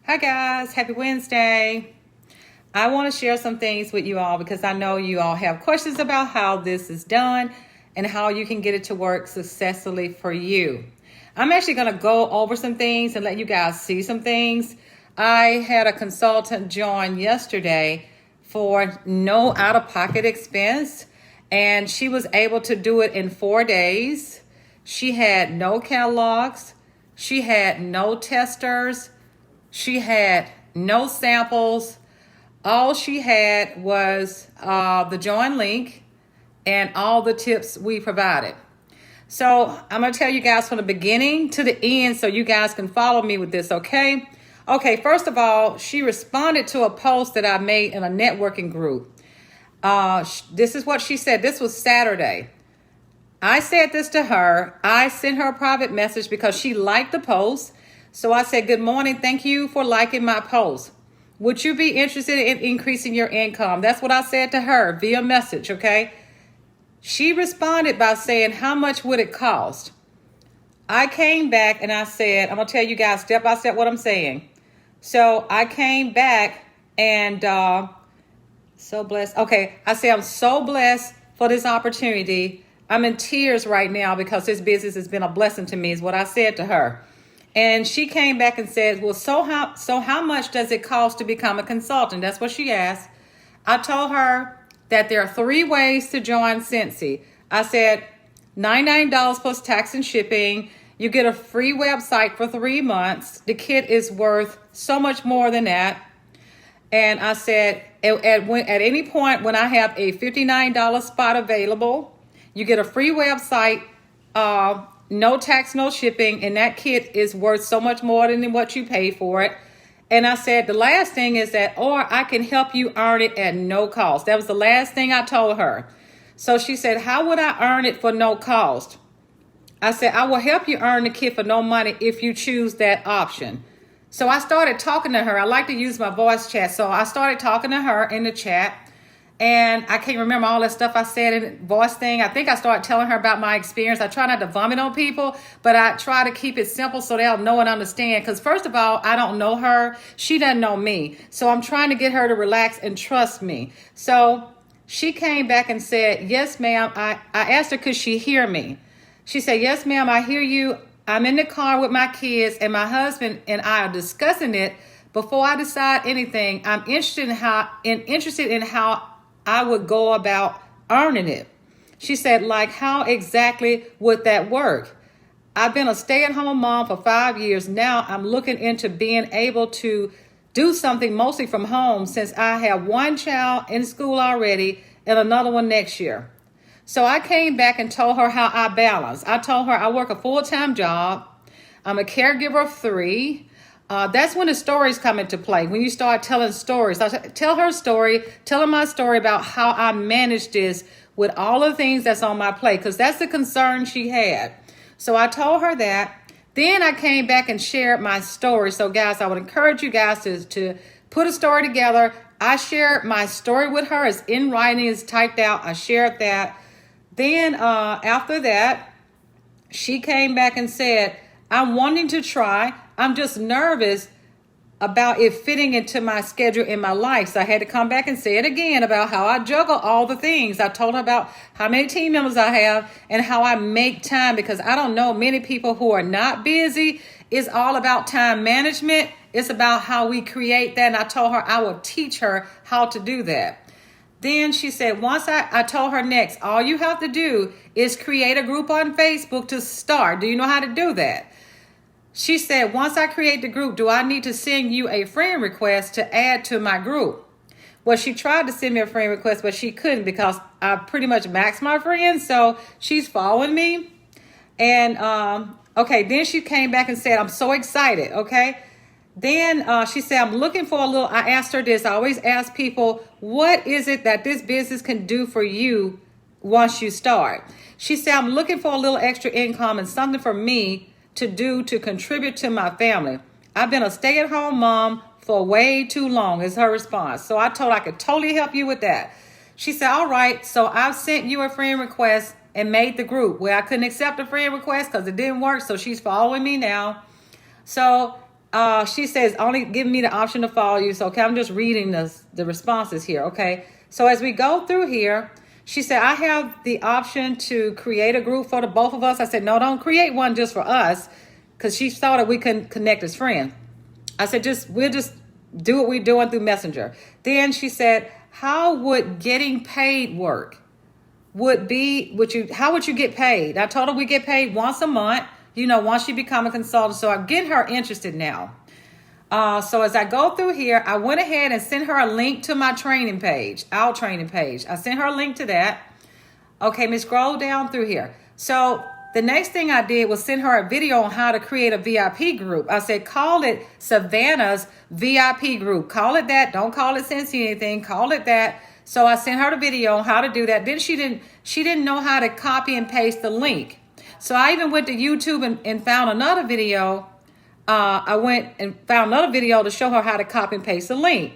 Hi guys, happy Wednesday. I want to share some things with you all because I know you all have questions about how this is done and how you can get it to work successfully for you. I'm actually going to go over some things and let you guys see some things. I had a consultant join yesterday for no out-of-pocket expense, and she was able to do it in 4 days. She had no catalogs. She had no testers. She had no samples. All she had was the join link and all the tips we provided. So I'm going to tell you guys from the beginning to the end so you guys can follow me with this, okay? Okay, first of all, she responded to a post that I made in a networking group. This is what she said. This was Saturday. I said this to her. I sent her a private message because she liked the post. So I said, good morning. Thank you for liking my post. Would you be interested in increasing your income? That's what I said to her via message, okay? She responded by saying, how much would it cost? I came back and I said, I'm going to tell you guys step by step what I'm saying. So I came back and so blessed. Okay, I say I'm so blessed for this opportunity. I'm in tears right now because this business has been a blessing to me is what I said to her. And she came back and said, well, so how much does it cost to become a consultant? That's what she asked. I told her that there are 3 ways to join Scentsy. I said $99 plus tax and shipping. You get a free website for 3 months. The kit is worth so much more than that. And I said at any point when I have a $59 spot available, you get a free website, no tax, no shipping, and that kit is worth so much more than what you pay for it. And I said the last thing is that, or I can help you earn it at no cost. That was the last thing I told her. So she said, how would I earn it for no cost? I said, I will help you earn the kit for no money if you choose that option. So I started talking to her. I like to use my voice chat. So I started talking to her in the chat. And I can't remember all that stuff I said in the voice thing. I think I started telling her about my experience. I try not to vomit on people, but I try to keep it simple so they'll know and understand. Because first of all, I don't know her. She doesn't know me. So I'm trying to get her to relax and trust me. So she came back and said, yes, ma'am. I asked her, could she hear me? She said, yes, ma'am, I hear you. I'm in the car with my kids and my husband and I are discussing it. Before I decide anything, I'm interested in how I would go about earning it. She said, like, how exactly would that work? I've been a stay-at-home mom for 5 years. Now I'm looking into being able to do something mostly from home since I have 1 child in school already and another one next year. So I came back and told her how I balance. I told her I work a full-time job. I'm a caregiver of 3. That's when the stories come into play. When you start telling stories, I tell her story, tell her my story about how I managed this with all the things that's on my plate, because that's the concern she had. So I told her that. Then I came back and shared my story. So guys, I would encourage you guys to put a story together. I shared my story with her. It's in writing, it's typed out. I shared that. Then after that, she came back and said, I'm wanting to try. I'm just nervous about it fitting into my schedule in my life. So I had to come back and say it again about how I juggle all the things. I told her about how many team members I have and how I make time, because I don't know many people who are not busy. It's all about time management. It's about how we create that. And I told her I will teach her how to do that. Then she said, once I told her next, all you have to do is create a group on Facebook to start. Do you know how to do that? She said, once I create the group, do I need to send you a friend request to add to my group? Well, she tried to send me a friend request, but she couldn't because I pretty much maxed my friends. So she's following me. And, okay, then she came back and said, I'm so excited, okay? Then she said, I'm looking for a little, I asked her this. I always ask people, what is it that this business can do for you once you start? She said, I'm looking for a little extra income and something for me to do to contribute to my family. I've been a stay-at-home mom for way too long, is her response. So I told her I could totally help you with that. She said, all right, so I've sent you a friend request and made the group. Well, I couldn't accept a friend request because it didn't work, so she's following me now. So She says, only give me the option to follow you. So, okay, I'm just reading the responses here, okay? So as we go through here, she said, I have the option to create a group for the both of us. I said, no, don't create one just for us, because she thought that we can connect as friends. I said, we'll just do what we're doing through Messenger. Then she said, how would getting paid work? How would you get paid? I told her we get paid once a month, once you become a consultant. So I'm getting her interested now. So as I go through here, I went ahead and sent her a link to my training page, our training page. I sent her a link to that. Okay, me scroll down through here. So the next thing I did was send her a video on how to create a VIP group. I said, call it Savannah's VIP group. Call it that. Don't call it Scentsy anything. Call it that. So I sent her the video on how to do that. Then she didn't know how to copy and paste the link. So I even went to YouTube and found another video. I went and found another video to show her how to copy and paste the link.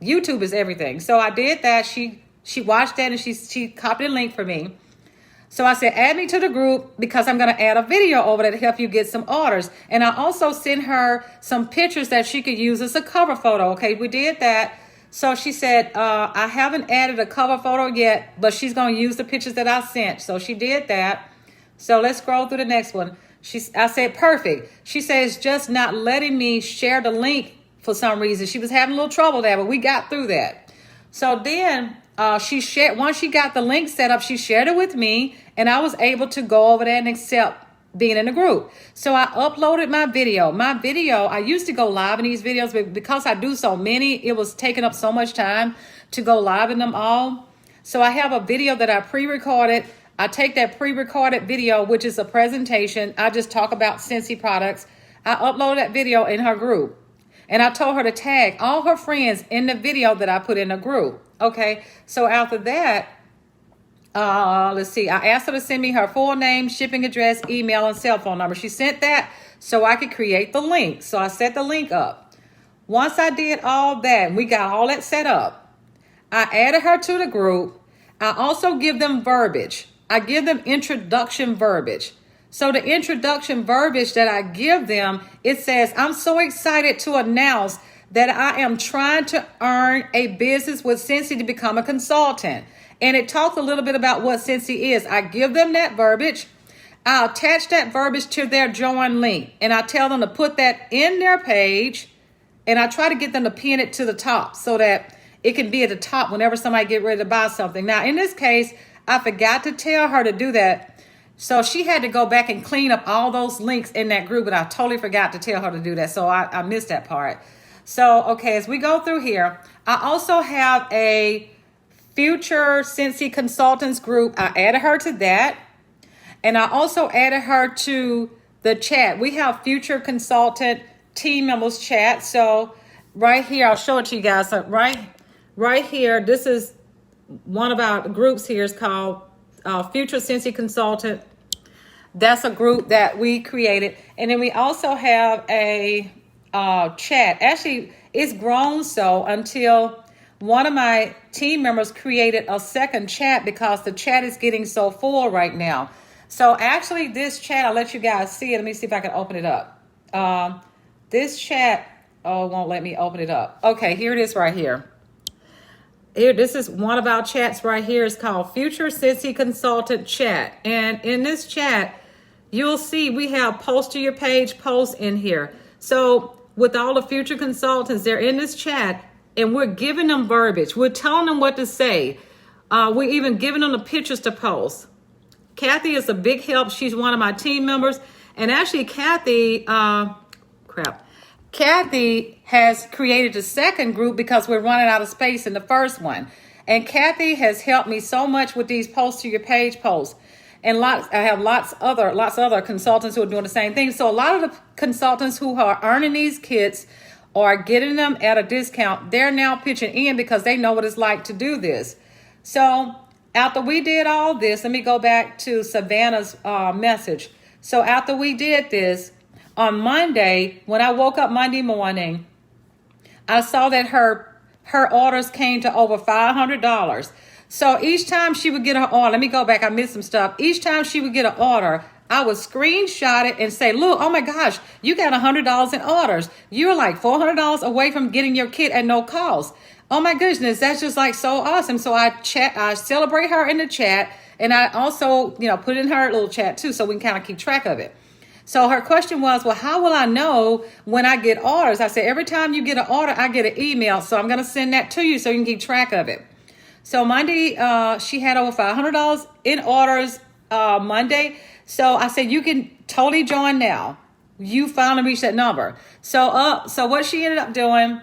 YouTube is everything. So I did that. She watched that and she copied the link for me. So I said, add me to the group because I'm going to add a video over there to help you get some orders. And I also sent her some pictures that she could use as a cover photo. Okay, we did that. So she said, I haven't added a cover photo yet, but she's going to use the pictures that I sent. So she did that. So let's scroll through the next one. I said, perfect. She says, just not letting me share the link for some reason. She was having a little trouble there, but we got through that. So then once she got the link set up, she shared it with me, and I was able to go over there and accept being in the group. So I uploaded my video. I used to go live in these videos, but because I do so many, it was taking up so much time to go live in them all. So I have a video that I pre-recorded. I take that pre-recorded video, which is a presentation. I just talk about Scentsy products. I upload that video in her group. And I told her to tag all her friends in the video that I put in the group. Okay, so after that, let's see. I asked her to send me her full name, shipping address, email, and cell phone number. She sent that so I could create the link. So I set the link up. Once I did all that, we got all that set up. I added her to the group. I also give them verbiage. I give them introduction verbiage. So the introduction verbiage that I give them, it says, I'm so excited to announce that I am trying to earn a business with Scentsy to become a consultant. And it talks a little bit about what Scentsy is. I give them that verbiage. I attach that verbiage to their join link. And I tell them to put that in their page. And I try to get them to pin it to the top so that it can be at the top whenever somebody get ready to buy something. Now, in this case, I forgot to tell her to do that. So she had to go back and clean up all those links in that group, but I totally forgot to tell her to do that. So I missed that part. So, okay, as we go through here, I also have a Future Scentsy Consultants group. I added her to that. And I also added her to the chat. We have Future Consultant team members chat. So right here, I'll show it to you guys. So right here, this is one of our groups here is called Future Scentsy Consultant. That's a group that we created. And then we also have a chat. Actually, it's grown so until one of my team members created a second chat because the chat is getting so full right now. So actually this chat, I'll let you guys see it. Let me see if I can open it up. This chat, won't let me open it up. Okay, here it is right here. Here, this is one of our chats right here. It's called Future Scentsy Consultant Chat. And in this chat, you'll see we have post to your page posts in here. So with all the future consultants, they're in this chat and we're giving them verbiage. We're telling them what to say. We're even giving them the pictures to post. Kathy is a big help. She's one of my team members. And actually, Kathy has created a second group because we're running out of space in the first one. And Kathy has helped me so much with these post to your page posts. And I have lots of other consultants who are doing the same thing. So a lot of the consultants who are earning these kits or getting them at a discount, they're now pitching in because they know what it's like to do this. So after we did all this, let me go back to Savannah's message. So after we did this, on Monday, when I woke up Monday morning, I saw that her orders came to over $500. So each time she would get her order, let me go back, I missed some stuff. Each time she would get an order, I would screenshot it and say, look, oh my gosh, you got $100 in orders. You're like $400 away from getting your kit at no cost. Oh my goodness, that's just like so awesome. So I celebrate her in the chat, and I also, put it in her little chat too, so we can kind of keep track of it. So her question was, well, how will I know when I get orders? I said, every time you get an order, I get an email. So I'm going to send that to you so you can keep track of it. So Monday, she had over $500 in orders Monday. So I said, you can totally join now. You finally reached that number. So what she ended up doing,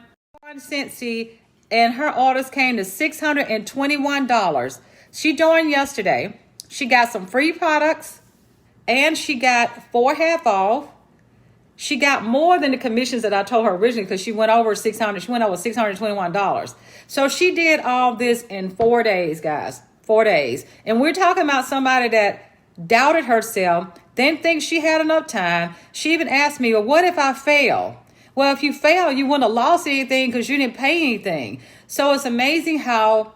Cincy, and her orders came to $621. She joined yesterday. She got some free products, and she got 4 half off. She got more than the commissions that I told her originally, because she went over $600. She went over $621. So she did all this in 4 days, guys. 4 days. And we're talking about somebody that doubted herself, didn't think she had enough time. She even asked me, well, what if I fail? Well, if you fail, you wouldn't have lost anything because you didn't pay anything. So it's amazing how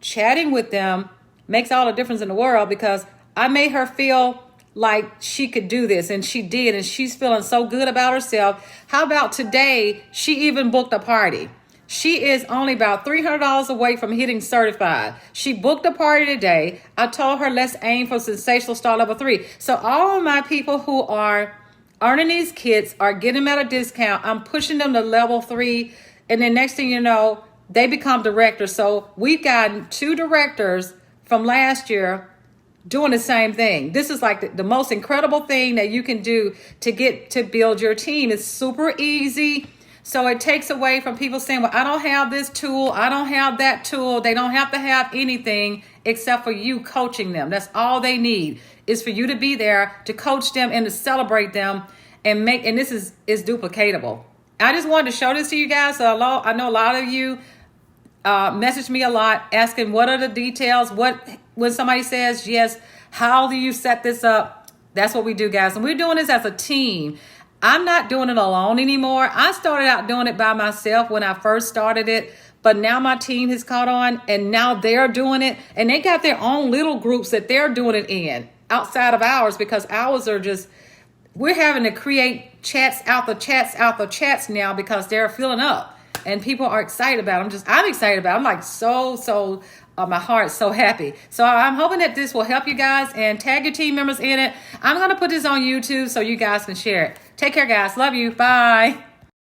chatting with them makes all the difference in the world, because I made her feel like she could do this, and she did, and she's feeling so good about herself. How about today? She even booked a party. She is only about $300 away from hitting certified. She booked a party today. I told her, let's aim for Sensational Star Level 3. So all of my people who are earning these kits are getting them at a discount. I'm pushing them to level 3. And then next thing you know, they become directors. So we've gotten 2 directors from last year doing the same thing. This is like the most incredible thing that you can do to get to build your team. It's super easy. So it takes away from people saying, well, I don't have this tool, I don't have that tool. They don't have to have anything except for you coaching them. That's all they need, is for you to be there to coach them and to celebrate them and this is duplicatable. I just wanted to show this to you guys. So I know a lot of you message me a lot asking what are the details, when somebody says yes, how do you set this up? That's what we do, guys. And we're doing this as a team. I'm not doing it alone anymore. I started out doing it by myself when I first started it, but now my team has caught on, and now they're doing it, and they got their own little groups that they're doing it in outside of ours, because ours are we're having to create chats out the chats now, because they're filling up and people are excited about them. I'm excited about it. I'm like so my heart's so happy. So I'm hoping that this will help you guys, and tag your team members in it. I'm going to put this on YouTube so you guys can share it. Take care, guys. Love you. Bye.